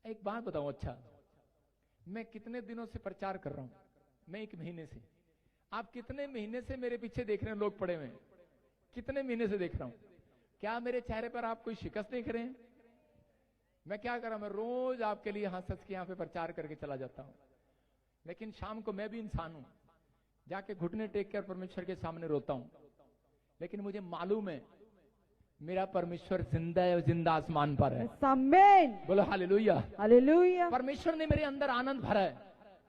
एक बात बताऊं, अच्छा मैं कितने दिनों से प्रचार कर रहा हूं? मैं 1 महीने से। आप कितने महीने से मेरे पीछे देख रहे हैं? लोग पड़े हुए हैं, कितने महीने से देख रहा हूं? क्या मेरे चेहरे पर आप कोई शिकस्त देख रहे हैं? मैं क्या कर रहा हूं? मैं रोज आपके लिए हंस हंस के यहां पे प्रचार करके चला जाता हूं, लेकिन शाम को मैं भी इंसान हूं, जाके घुटने टेक कर परमेश्वर के सामने रोता हूं। लेकिन मुझे मालूम है मेरा परमेश्वर जिंदा है और जिंदा आसमान पर है। आमीन। बोलो हालेलुया। हालेलुया। परमेश्वर ने मेरे अंदर आनंद भरा है।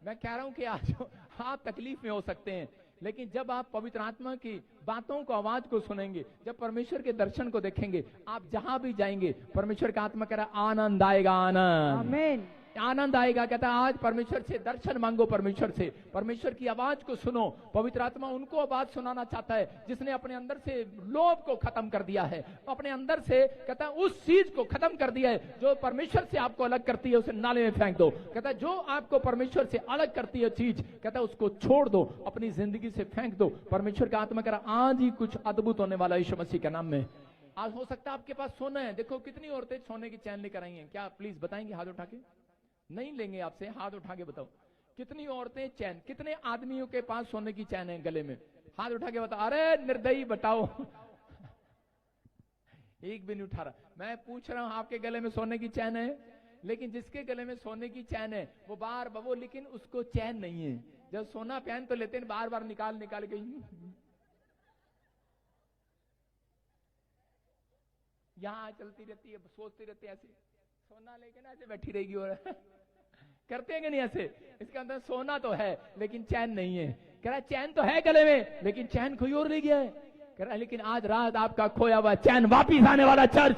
मैं कह रहा हूं कि आज आप तकलीफ में हो सकते हैं, लेकिन जब आप पवित्र आत्मा की बातों को, आवाज को सुनेंगे, जब परमेश्वर के दर्शन को देखेंगे, आप जहां भी जाएंगे परमेश्वर का आत्मा कह रहा है आनंद आएगा, आनंद आमीन। आनंद आएगा। कहता है आज परमेश्वर से दर्शन मांगो, परमेश्वर से, परमेश्वर की आवाज को सुनो। पवित्र आत्मा उनको आवाज सुनाना चाहता है जिसने अपने अंदर से लोभ को खत्म कर दिया है, अपने अंदर से कहता है उस चीज को खत्म कर दिया है जो परमेश्वर से आपको अलग करती है, उसे नाले में फेंक दो। कहता है जो आपको परमेश्वर से अलग करती है चीज, कहता है उसको छोड़ दो, अपनी जिंदगी से फेंक दो। परमेश्वर का आत्मा कह रहा आज ही कुछ अद्भुत होने वाला यीशु मसीह के नाम में। आज हो सकता है आपके पास सोना है। देखो कितनी औरतें सोने की चैन लेकर आई हैं, क्या प्लीज बताएंगे? हाथ उठा के नहीं लेंगे आपसे, हाथ उठा के बताओ कितनी औरतें चैन, कितने आदमियों के पास सोने की चैन है गले में? हाथ उठा के बताओ। अरे निर्दयी बताओ एक भी नहीं उठा रहा। मैं पूछ रहा हूं आपके गले में सोने की चैन है? लेकिन जिसके गले में सोने की चैन है वो बार वो, लेकिन उसको चैन नहीं है। जब सोना पहन तो लेते हैं, बार बार निकाल निकाल के यहां चलती रहती है, सोचती रहती है, ऐसे सोना लेके ना ऐसे बैठी रहेगी और करते हैं कि नहीं ऐसे? इसके अंदर सोना तो है लेकिन चैन नहीं है। कह रहा चैन तो है गले में लेकिन चैन कोई और ले गया है। कह रहा लेकिन आज रात आपका खोया हुआ चैन वापिस आने वाला चर्च।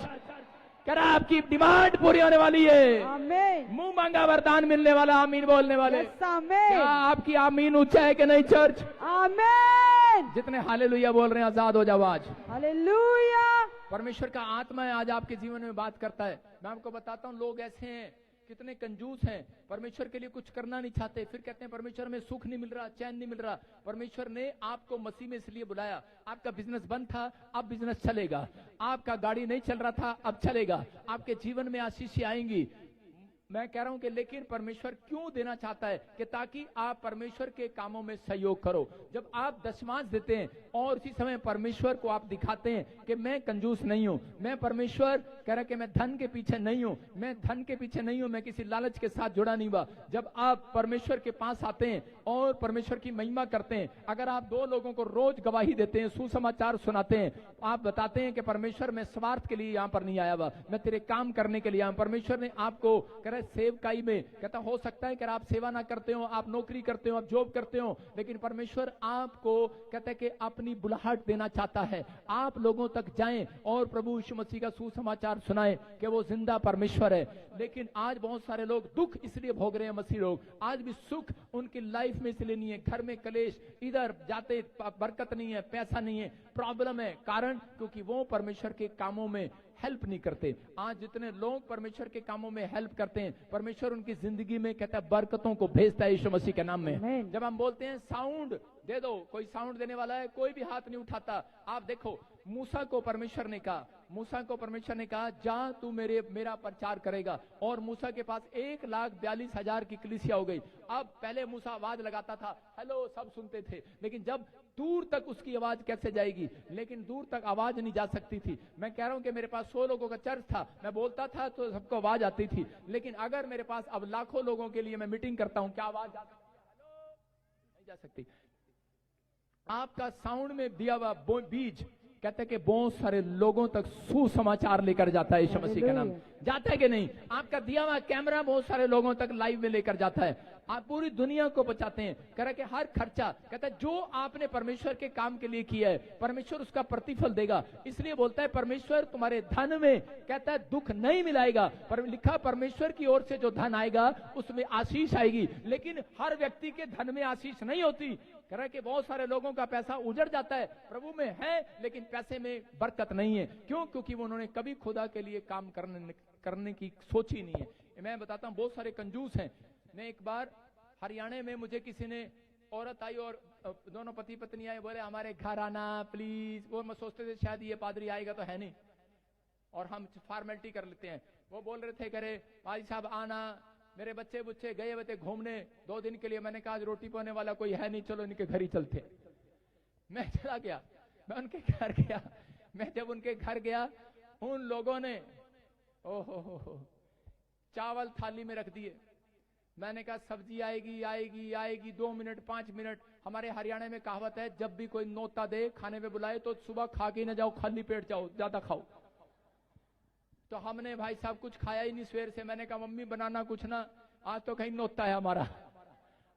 कह रहा आपकी डिमांड पूरी होने वाली है। आमीन। मुंह मांगा वरदान मिलने वाला, आमीन बोलने वाले। आमीन। क्या आपकी आमीन ऊंचा है कि नहीं चर्च? आमीन। जितने हालेलुया बोल रहे हैं आजाद हो जाओ आज। हालेलुया। परमेश्वर का आत्मा है आज आपके जीवन में बात करता है। मैं आपको बताता हूं लोग ऐसे हैं, कितने कंजूस हैं, परमेश्वर के लिए कुछ करना नहीं चाहते, फिर कहते हैं परमेश्वर में सुख नहीं मिल रहा, चैन नहीं मिल रहा। परमेश्वर ने आपको मसीह में इसलिए बुलाया, आपका बिजनेस बंद था अब बिजनेस चलेगा, आपका गाड़ी नहीं चल रहा था अब चलेगा, आपके जीवन में आशीष आएंगी। मैं कह रहा हूं कि लेकिन परमेश्वर क्यों देना चाहता है कि ताकि आप परमेश्वर के कामों में सहयोग करो। जब आप दशमांश देते हैं और उसी समय परमेश्वर को आप दिखाते हैं कि मैं कंजूस नहीं हूं, मैं परमेश्वर कह रहा कि मैं धन के पीछे नहीं हूं, मैं धन के पीछे नहीं हूं, मैं किसी लालच के साथ जुड़ा नहीं हुआ। जब आप परमेश्वर के पास आते हैं और परमेश्वर की महिमा करते हैं, अगर आप 2 लोगों को रोज गवाही देते हैं, सुसमाचार सुनाते हैं, आप बताते हैं कि परमेश्वर मैं स्वार्थ के लिए यहां पर नहीं आया हुआ, मैं तेरे काम करने के लिए आया। परमेश्वर ने आपको सेवकाई में, कहता हो सकता है कि आप सेवा ना करते हो, आप नौकरी करते हो, आप जॉब करते हो, लेकिन परमेश्वर आपको कहता है कि अपनी बुलाहट देना चाहता है, आप लोगों तक जाएं और प्रभु यीशु मसीह का सुसमाचार सुनाएं कि वो जिंदा परमेश्वर है। लेकिन आज बहुत सारे लोग दुख इसलिए भोग रहे हैं, मसीह लोग आज भी सुख उनकी लाइफ में इसलिए नहीं है, घर में कलेश, इधर जाते बरकत नहीं है, पैसा नहीं है, प्रॉब्लम है। कारण क्योंकि वो परमेश्वर के कामों में हेल्प नहीं करते। आज जितने लोग परमेश्वर के कामों में हेल्प करते हैं, परमेश्वर उनकी जिंदगी में कहता है बरकतों को भेजता है यीशु मसीह के नाम में। जब हम बोलते हैं साउंड दे दो, कोई साउंड देने वाला है, कोई भी हाथ नहीं उठाता। आप देखो मूसा को परमेश्वर ने कहा, मूसा को परमेश्वर ने कहा जा तू मेरा प्रचार करेगा, और मूसा के पास 1,42,000 की कलीसिया हो गई। अब पहले मूसा आवाज लगाता था, हेलो, सब सुनते थे, लेकिन जब दूर तक उसकी आवाज कैसे जाएगी? लेकिन दूर तक आवाज नहीं जा सकती थी। मैं कह रहा हूं कि मेरे पास 100 लोगों का चर्च था, मैं बोलता था तो सबको आवाज आती थी, लेकिन अगर मेरे पास अब लाखों लोगों के लिए मैं मीटिंग करता हूं, क्या आवाज जा सकती है? हेलो, नहीं जा सकती। आपका साउंड में दिया हुआ बीज कहते हैं कि बहुत सारे लोगों तक सुसमाचार लेकर जाता है यीशु मसीह का नाम। जाता है कि नहीं? आपका दिया हुआ कैमरा बहुत सारे लोगों तक लाइव में लेकर जाता है, आप पूरी दुनिया को बचाते हैं। कह रहा है कि हर खर्चा, कहता है जो आपने परमेश्वर के काम के लिए किया है परमेश्वर उसका प्रतिफल देगा। इसलिए बोलता है परमेश्वर तुम्हारे धन में कहता है दुख नहीं मिलाएगा, पर लिखा परमेश्वर की ओर से जो धन आएगा उसमें आशीष आएगी। लेकिन हर व्यक्ति के धन में आशीष नहीं होती। कह रहा है कि बहुत सारे लोगों का पैसा उजड़ जाता है, प्रभु में है लेकिन पैसे में बरकत नहीं है। क्यों? क्योंकि उन्होंने कभी खुदा के लिए काम करने की सोची नहीं है। मैं बताता हूं बहुत सारे कंजूस हैं। मैं एक बार हरियाणा में, मुझे किसी ने औरत आई और दोनों पति पत्नी आए, बोले हमारे घर आना प्लीज। वो मैं सोचते थे शायद ये पादरी आएगा तो है नहीं और हम फॉर्मेलिटी कर लेते हैं। वो बोल रहे थे, करे भाई साहब आना, मेरे बच्चे बुच्चे गए हुए थे घूमने 2 दिन के लिए। मैंने कहा आज रोटी पाने वाला कोई है नहीं, चलो इनके घर ही चलते। मैं चला गया, मैं उनके घर गया। मैं जब उनके घर गया, उन लोगों ने ओहो चावल थाली में रख दिए। मैंने कहा सब्जी आएगी आएगी आएगी, 2 मिनट 5 मिनट। हमारे हरियाणा में कहावत है, जब भी कोई नौता दे खाने में बुलाए तो सुबह खा के न जाओ, खाली पेट जाओ, ज्यादा खाओ। तो हमने भाई साहब कुछ खाया ही नहीं सवेर से। मैंने कहा मम्मी बनाना कुछ ना, आज तो कहीं नौता है हमारा,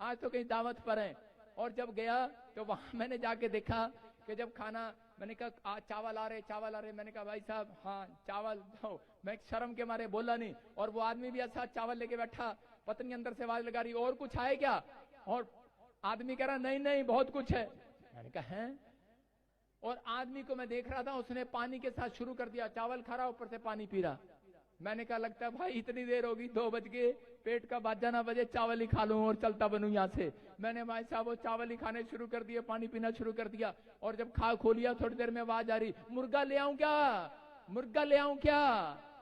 आज तो कहीं दावत पर है। और जब गया तो वहां मैंने जाके देखा कि जब खाना, मैंने कहा आज चावल आ रहे चावल आ रहे। मैंने कहा भाई साहब हाँ चावल दो। मैं शर्म के मारे बोला नहीं। और वो आदमी भी ऐसा चावल लेके बैठा, पत्नी अंदर से आवाज लगा रही, और कुछ आए क्या? और आदमी कह रहा नहीं नहीं बहुत कुछ है। मैंने कहा है? और आदमी को मैं देख रहा था, उसने पानी के साथ शुरू कर दिया, चावल खा रहा ऊपर से पानी पी रहा। मैंने कहा लगता है भाई इतनी देर होगी, 2 बज गए, पेट का बाजा ना बजे, चावल ही खा लूं और चलता बनूं यहाँ से। मैंने भाई साहब वो चावल ही खाने शुरू कर दिए, पानी पीना शुरू कर दिया। और जब खा खो लिया, थोड़ी देर में आवाज आ रही, मुर्गा ले आऊं क्या, मुर्गा ले आऊं क्या?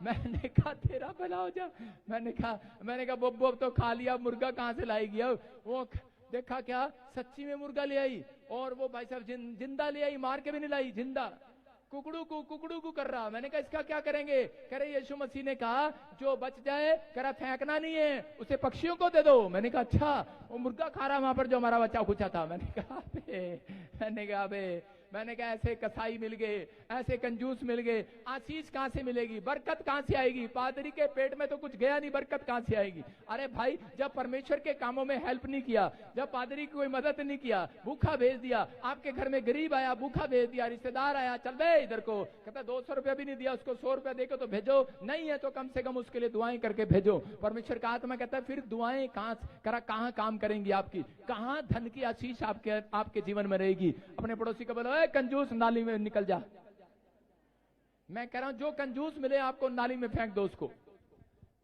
मैंने कहा तेरा भला हो जा। मैंने कहा बोब तो खा लिया, मुर्गा कहाँ से लाएगी अब? वो देखा क्या सच्ची में मुर्गा ले आई। और वो भाई साहब जिंदा ले आई, मार के भी नहीं लाई, जिंदा कुकड़ू को कर रहा। मैंने कहा इसका क्या करेंगे? कह रहे यीशु मसीह ने कहा जो बच जाए, कह रहा फेंकना नहीं है, उसे पक्षियों को दे दो। मैंने कहा अच्छा, वो मुर्गा खा रहा वहां पर जो हमारा बच्चा पूछा था। मैंने कहा ऐसे कसाई मिल गए, ऐसे कंजूस मिल गए, आशीष कहां से मिलेगी, बरकत कहां से आएगी? पादरी के पेट में तो कुछ गया नहीं, बरकत कहां से आएगी? अरे भाई जब परमेश्वर के कामों में हेल्प नहीं किया, जब पादरी की कोई मदद नहीं किया, भूखा भेज दिया, आपके घर में गरीब आया भूखा भेज दिया, रिश्तेदार आया चल बे इधर को, कहता 200 रुपया भी नहीं दिया उसको, 100 रुपया देकर तो भेजो, नहीं है तो कम से कम उसके लिए दुआएं करके भेजो। परमेश्वर का आत्मा कहता है फिर दुआएं कहां काम करेंगी आपकी, कहां धन की आशीष आपके जीवन में रहेगी? अपने पड़ोसी को बोलो कंजूस नाली में निकल जा। मैं कह रहा हूं जो कंजूस मिले आपको नाली में फेंक दो उसको।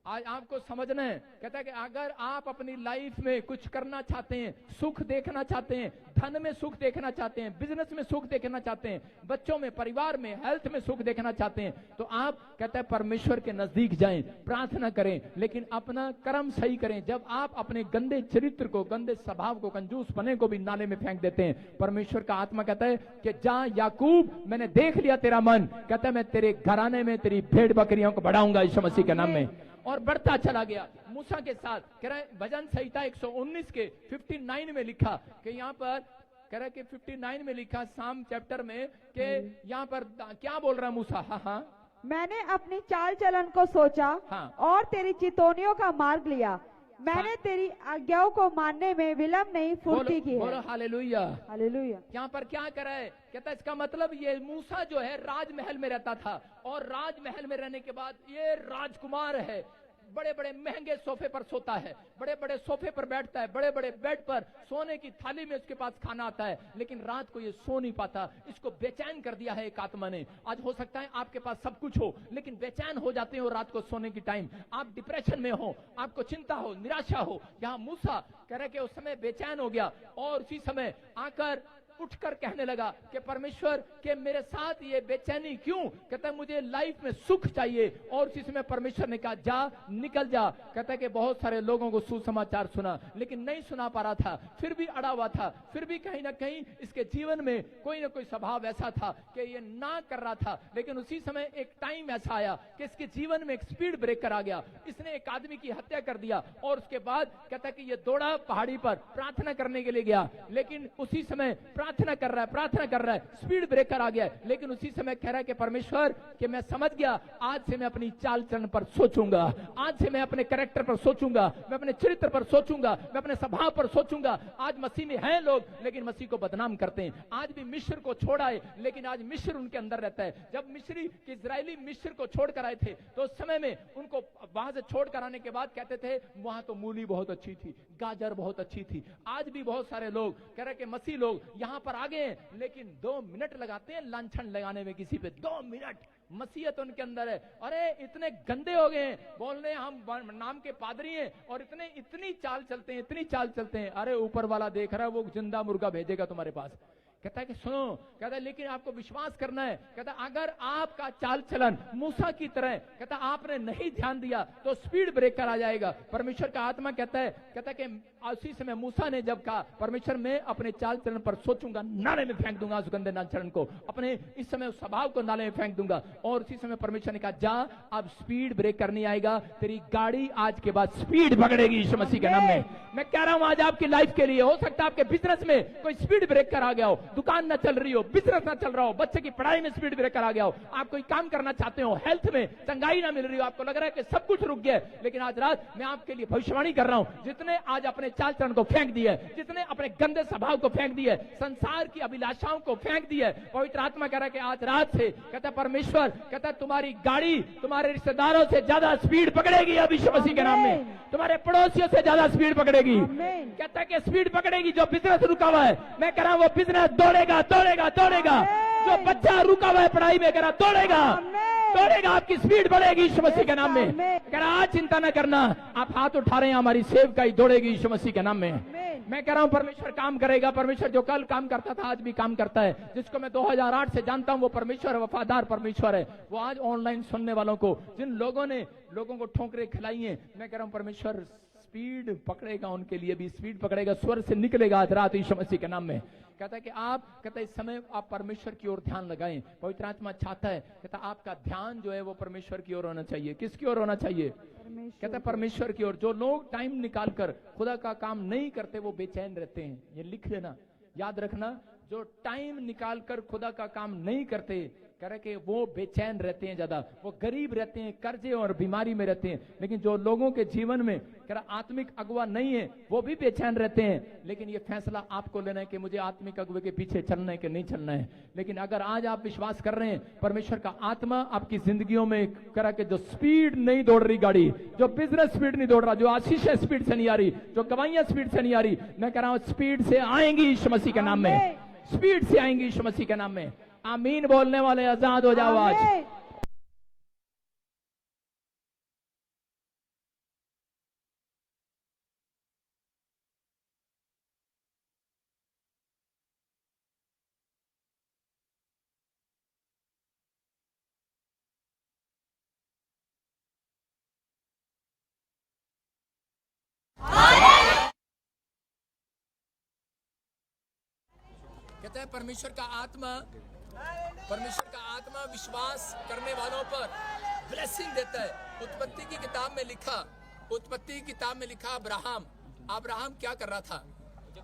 आज आपको समझना है, कहता है कि अगर आप अपनी लाइफ में कुछ करना चाहते हैं, सुख देखना चाहते हैं, धन में सुख देखना चाहते हैं, बिजनेस में सुख देखना चाहते हैं, बच्चों में, परिवार में, हेल्थ में सुख देखना चाहते हैं, तो आप कहता है परमेश्वर के नजदीक जाएं, प्रार्थना करें, लेकिन अपना कर्म सही करें। जब आप अपने गंदे चरित्र को, गंदे स्वभाव को, कंजूस पने को भी नाले में फेंक देते हैं, परमेश्वर का आत्मा कहता है कि जा याकूब, मैंने देख लिया तेरा मन, कहता है मैं तेरे घराने में तेरी भेड़ बकरियों को बढ़ाऊंगा यीशु मसीह के नाम में। और बढ़ता चला गया मूसा के साथ। कह रहा है भजन संहिता 119 के 59 में लिखा कि यहाँ पर कह रहा है कि 59 में लिखा साम चैप्टर में कि यहाँ पर क्या बोल रहा है मूसा? हाँ मैंने अपनी चाल चलन को सोचा और तेरी चितौनियों का मार्ग लिया, मैंने तेरी आज्ञाओं को मानने में विलंब नहीं फुर्ती की है। बोलो हालेलुया, हालेलुया। यहाँ पर क्या कर रहा है? कहता है इसका मतलब ये मूसा जो है राजमहल में रहता था, और राजमहल में रहने के बाद ये राजकुमार है, बड़े बड़े महंगे सोफे पर सोता है, बड़े बड़े सोफे पर बैठता है, बड़े बड़े बेड पर, सोने की थाली में उसके पास खाना आता है, लेकिन रात को ये सो नहीं पाता। इसको बेचैन कर दिया है एक आत्मा ने। आज हो सकता है आपके पास सब कुछ हो, लेकिन बेचैन हो जाते हो रात को सोने की टाइम, आप डिप्रेशन में हो, आपको चिंता हो, निराशा हो। यहाँ मूसा कह रहे कि उस समय बेचैन हो गया, और उसी समय आकर उठकर कहने लगा कि परमेश्वर के मेरे साथ ये बेचैनी क्यों? कहता है मुझे लाइफ में सुख चाहिए। और उसी समय परमेश्वर ने कहा जा निकल जा। कहता है कि बहुत सारे लोगों को सुसमाचार सुना, लेकिन नहीं सुना पा रहा था, फिर भी अड़ा हुआ था, फिर भी कहीं ना कहीं इसके जीवन में कोई ना कोई स्वभाव ऐसा था कि ये ना कर रहा था। लेकिन उसी समय एक टाइम ऐसा आया कि इसके जीवन में एक स्पीड ब्रेकर आ गया, इसने एक आदमी की हत्या कर दिया। और उसके बाद कहता है कि ये दौड़ा पहाड़ी पर प्रार्थना करने के लिए गया, लेकिन उसी समय प्रार्थना कर रहा है, स्पीड ब्रेकर आ गया। लेकिन उसी समय कह रहा है कि परमेश्वर कि मैं समझ गया, आज से मैं अपनी चाल चलन पर सोचूंगा, आज से मैं अपने कैरेक्टर पर सोचूंगा, मैं अपने चरित्र पर सोचूंगा, मैं अपने स्वभाव पर सोचूंगा। आज मसीह में हैं लोग, लेकिन मसीह को बदनाम करते हैं। आज भी मिस्र को छोड़ा है, लेकिन आज मिस्र उनके अंदर रहता है। जब मिस्री के इजरायली मिस्र को छोड़कर आए थे, तो उस समय में उनको वहां से छोड़कर आने के बाद कहते थे वहां तो मूली बहुत अच्छी थी, गाजर बहुत अच्छी थी। आज भी बहुत सारे लोग कह रहे कि मसीह लोग यहाँ पर आ गए, लेकिन 2 मिनट लगाते हैं लांछन लगाने में किसी पे। 2 मिनट मसीहत उनके अंदर है। अरे इतने गंदे हो गए, बोल रहे हम नाम के पादरी हैं, और इतनी चाल चलते हैं, इतनी चाल चलते हैं। अरे ऊपर वाला देख रहा है, वो जिंदा मुर्गा भेजेगा तुम्हारे पास। कहता है कि सुनो, कहता है लेकिन आपको विश्वास करना है। कहता है अगर आपका चाल चलन मूसा की तरह, कहता है आपने नहीं ध्यान दिया तो स्पीड ब्रेकर आ जाएगा। परमेश्वर का आत्मा कहता है कि उसी समय मूसा ने जब कहा, परमेश्वर मैं अपने चाल चलन पर सोचूंगा, नाले में फेंक दूंगा सुगंधित नाल चरण को, अपने इस समय उस स्वभाव को नाले में फेंक दूंगा। और उसी समय परमेश्वर ने कहा जा, अब स्पीड ब्रेकर नहीं आएगा, तेरी गाड़ी आज के बाद स्पीड पकड़ेगी यीशु मसीह के नाम में। मैं कह रहा हूं आज आपकी लाइफ के लिए, हो सकता है आपके बिजनेस में कोई स्पीड ब्रेकर आ गया हो, दुकान ना चल रही हो, बिजनेस ना चल रहा हो, बच्चे की पढ़ाई में स्पीड ब्रेकर आ गया हो, आप कोई काम करना चाहते हो, हेल्थ में चंगाई ना मिल रही हो, आपको लग रहा है कि सब कुछ रुक गया है। लेकिन आज रात मैं आपके लिए भविष्यवाणी कर रहा हूं, जितने आज अपने चाल चलन को फेंक दिया, जितने अपने गंदे स्वभाव को फेंक दिया, संसार की अभिलाषाओं को फेंक दिया, पवित्र आत्मा कह रहा है कि आज रात से कहता है परमेश्वर, कहता है तुम्हारी गाड़ी तुम्हारे रिश्तेदारों से ज्यादा स्पीड पकड़ेगी अब यीशु मसीह के नाम में, तुम्हारे पड़ोसियों से ज्यादा स्पीड पकड़ेगी। कहता है कि स्पीड पकड़ेगी, जो बिजनेस रुका हुआ है मैं कह रहा हूं वो बिजनेस दौड़ेगा दौड़ेगा दौड़ेगा, जो बच्चा रुका हुआ है पढ़ाई में कह रहा दौड़ेगा दौड़ेगा, आपकी स्पीड बढ़ेगी यीशु मसीह के नाम में। कह रहा आज चिंता न करना, आप हाथ उठा रहे हैं, हमारी सेवकाई दौड़ेगी यीशु मसीह के नाम में। मैं कह रहा हूं परमेश्वर काम करेगा, परमेश्वर जो कल काम करता था आज भी काम करता है, जिसको मैं 2008 से जानता हूं वो परमेश्वर वफादार परमेश्वर है। वो आज ऑनलाइन सुनने वालों को, जिन लोगों ने लोगों को ठोकरें खिलाई हैं, मैं कह रहा हूं परमेश्वर स्पीड पकड़ेगा, उनके लिए भी स्पीड पकड़ेगा, स्वर से निकलेगा आज रात यीशु मसीह के नाम में। कहता है कि आप, कहता है इस समय आप परमेश्वर की ओर ध्यान लगाएं, पवित्र आत्मा चाहता है, कहता है आपका ध्यान जो है वो परमेश्वर की ओर होना चाहिए। किसकी ओर होना चाहिए? कहता है परमेश्वर की ओर। जो लोग टाइम निकालकर खुदा का काम नहीं करते वो बेचैन रहते हैं, ये लिख लेना, याद रखना, जो टाइम निकालकर खुदा का काम नहीं करते, कह रहे कि वो बेचैन रहते हैं, ज्यादा वो गरीब रहते हैं, कर्जे और बीमारी में रहते हैं। लेकिन जो लोगों के जीवन में कह रहा आत्मिक अगुवा नहीं है वो भी बेचैन रहते हैं। लेकिन ये फैसला आपको लेना है कि मुझे आत्मिक अगुवे के पीछे चलना है कि नहीं चलना है। लेकिन अगर आज आप विश्वास कर रहे हैं परमेश्वर का आत्मा आपकी जिंदगियों में कह रहा कि जो स्पीड नहीं दौड़ रही गाड़ी, जो बिजनेस स्पीड नहीं दौड़ रहा, जो आशीष स्पीड से नहीं आ रही, जो गवाइयां स्पीड से नहीं आ रही, मैं कह रहा हूं स्पीड से आएंगी यीशु मसीह के नाम में, स्पीड से आएंगी यीशु मसीह के नाम में। आमीन बोलने वाले आजाद हो जाओ आज। कहता है परमेश्वर का आत्मा विश्वास करने वालों पर ब्लेसिंग देता है। उत्पत्ति की किताब में लिखा अब्राहम क्या कर रहा था?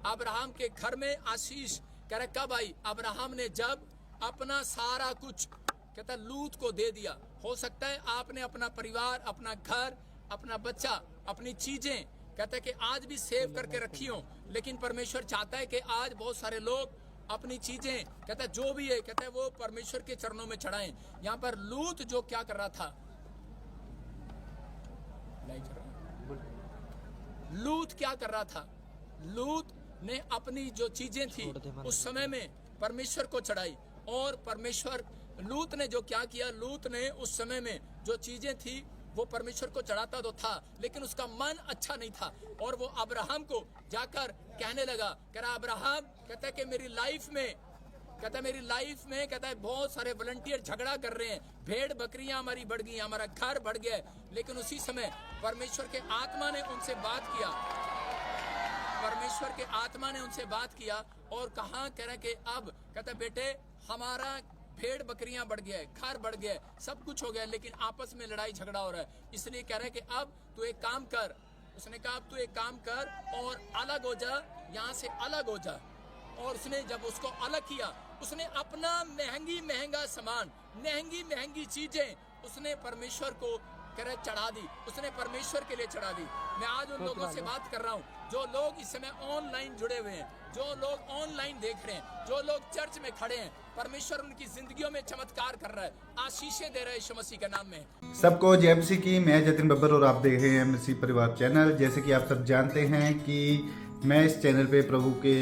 अब्राहम के घर में आशीष कह रहा कब आई? अब्राहम ने जब अपना सारा कुछ कहता लूत को दे दिया। हो सकता है आपने अपना परिवार, अपना घर, अपना बच्चा, अपनी चीजें कहता है कि आज भी सेव करके रखी हो, लेकिन परमेश्वर चाहता है कि आज बहुत सारे लोग अपनी चीजें कहता है जो भी है कहता है वो परमेश्वर के चरणों में चढ़ाएं। यहाँ पर लूत जो क्या कर रहा था? लूत क्या कर रहा था? लूत ने अपनी जो चीजें थी उस समय में परमेश्वर को चढ़ाई। और लूत ने जो क्या किया, लूत ने उस समय में जो चीजें थी वो परमेश्वर को चढ़ाता तो था, लेकिन उसका मन अच्छा नहीं था। और वो अब्राहम को जाकर कहने लगा, कह रहा अब्राहम कहता है कि मेरी लाइफ में कहता है बहुत सारे वॉलंटियर झगड़ा कर रहे हैं, भेड़ बकरियां हमारी बढ़ गई, हमारा घर बढ़ गया है। लेकिन उसी समय परमेश्वर के आत्मा ने उनसे बात किया और कहा, कह रहा कि अब कहता बेटे हमारा भेड़ बकरियां बढ़ गया है, घर बढ़ गया है, सब कुछ हो गया है, लेकिन आपस में लड़ाई झगड़ा हो रहा है। इसलिए कह रहा है कि अब तू एक काम कर। उसने कहा अब तू एक काम कर और अलग हो जा, यहाँ से अलग हो जा। और उसने जब उसको अलग किया, उसने अपना महंगा सामान, महंगी चीजें उसने परमेश्वर को चढ़ा दी, उसने परमेश्वर के लिए चढ़ा दी। मैं आज उन लोगों से बात कर रहा हूँ जो लोग इस समय ऑनलाइन जुड़े हुए हैं, जो लोग ऑनलाइन देख रहे हैं, जो लोग चर्च में खड़े हैं, परमेश्वर उनकी जिंदगियों में चमत्कार कर रहा है, आशीषें दे रहा है यीशु मसीह के नाम में। सबको जय मसीह की। मैं जतिन बब्बर और आप देख रहे हैं मसीह परिवार चैनल। जैसे कि आप सब जानते हैं कि मैं इस चैनल पे प्रभु के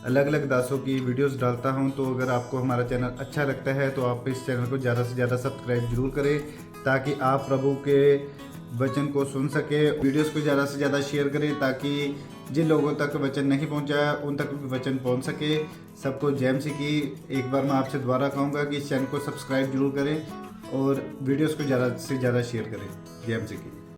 अलग अलग दासों की वीडियोस डालता हूं, तो अगर आपको हमारा चैनल अच्छा लगता है तो आप इस चैनल को ज़्यादा से ज़्यादा सब्सक्राइब जरूर करें, ताकि आप प्रभु के वचन को सुन सके। वीडियोस को ज़्यादा से ज़्यादा शेयर करें ताकि जिन लोगों तक वचन नहीं पहुंचा उन तक भी वचन पहुंच सके। सबको जय मसीह की। एक बार मैं आपसे दोबारा कहूँगा कि इस चैनल को सब्सक्राइब जरूर करें और वीडियोस को ज़्यादा से ज़्यादा शेयर करें। जय मसीह की।